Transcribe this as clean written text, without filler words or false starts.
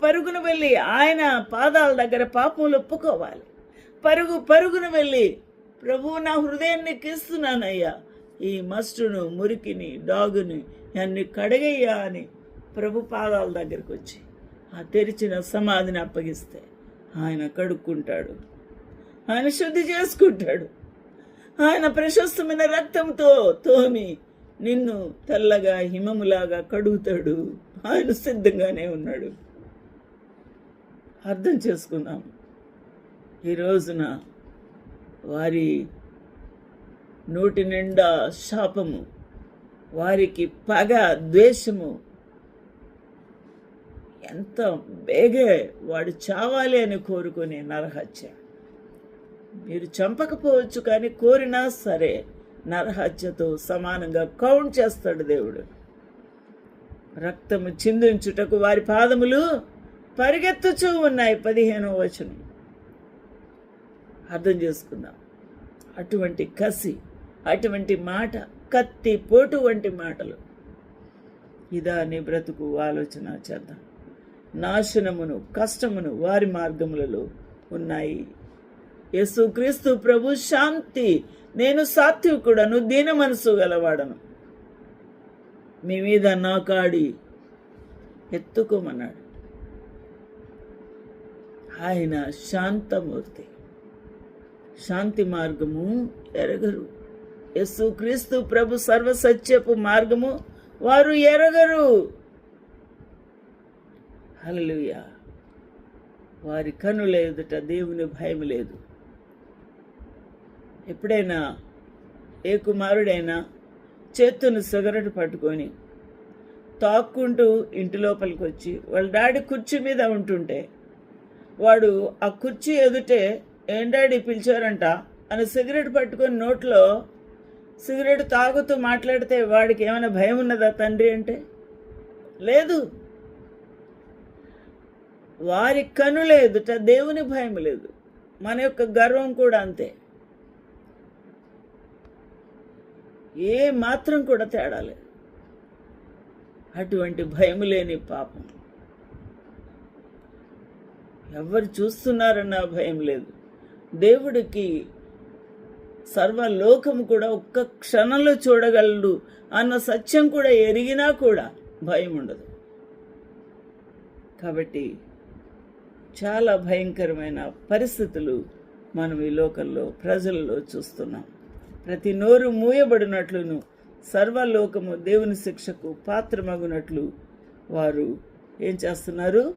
పరుగున వెళ్ళి ఆయన పాదాల దగ్గర పాపములు ఒప్పుకోవాలి. పరుగున వెళ్ళి, ప్రభువు నా హృదయాన్ని ఎక్కిస్తున్నానయ్యా, ఈ మస్టును, మురికిని, డాగుని అన్ని కడగయ్యా అని ప్రభు పాదాల దగ్గరకు వచ్చి ఆ తెరిచిన సమాధిని అప్పగిస్తే ఆయన కడుక్కుంటాడు, ఆయన శుద్ధి చేసుకుంటాడు. ఆయన ప్రశస్తమైన రక్తంతో తోమి నిన్ను తెల్లగా హిమములాగా కడుగుతాడు. ఆయన సిద్ధంగానే ఉన్నాడు. అర్థం చేసుకుందాం. ఈ రోజున వారి నోటి నిండా శాపము, వారికి పగ, ద్వేషము, ఎంత బేగే వాడు చావాలి అని కోరుకునే నరహత్య. మీరు చంపకపోవచ్చు, కానీ కోరినా సరే నరహత్యతో సమానంగా కౌంట్ చేస్తాడు దేవుడు. రక్తము చిందించుటకు వారి పాదములు పరిగెత్తుచూ ఉన్నాయి. 15వ వచనం. అర్థం చేసుకుందాం. అటువంటి కసి, అటువంటి మాట, కత్తి పోటు వంటి మాటలు. ఇదా నీ బ్రతుకు? ఆలోచన చేద్దాం. నాశనమును, కష్టమును వారి మార్గములలో ఉన్నాయి. యేసుక్రీస్తు ప్రభు శాంతి, నేను సాత్వికుడను, దీన మనసు గలవాడను, మీ మీద నా కాడి ఎత్తుకోమన్నాడు. ఆయన శాంతమూర్తి. శాంతి మార్గము ఎరగరు. యేసుక్రీస్తు ప్రభు సర్వసత్యపు మార్గము వారు ఎరగరు. హల్లెలూయా. వారి కన్నుల ఎదుట దేవుని భయం లేదు. ఎప్పుడైనా ఏ కుమారుడైనా చేతును సిగరెట్ పట్టుకొని తాక్కుంటూ ఇంటి లోపలికి వచ్చి వాళ్ళ డాడీ కుర్చీ మీద ఉంటుంటే వాడు ఆ కుర్చీ ఎదుటే, ఏం డాడీ పిలిచారంట అని సిగరెట్ పట్టుకొని నోట్లో సిగరెట్ తాగుతూ మాట్లాడితే వాడికి ఏమైనా భయం ఉన్నదా తండ్రి అంటే? లేదు. వారి కనుల ఎదుట దేవుని భయం లేదు. మన యొక్క గర్వం కూడా అంతే. ఏ మాత్రం కూడా తేడా లేదు. అటువంటి భయం లేని పాపం. ఎవరు చూస్తున్నారన్న భయం లేదు. దేవుడికి సర్వలోకము కూడా ఒక్క క్షణంలో చూడగలడు అన్న సత్యం కూడా ఎరిగినా కూడా భయం ఉండదు. కాబట్టి చాలా భయంకరమైన పరిస్థితులు మనం ఈ లోకంలో, ప్రజలలో చూస్తున్నాం. ప్రతి నోరు మూయబడినట్లును సర్వలోకము దేవుని శిక్షకు పాత్రమగునట్లు వారు ఏం చేస్తున్నారు?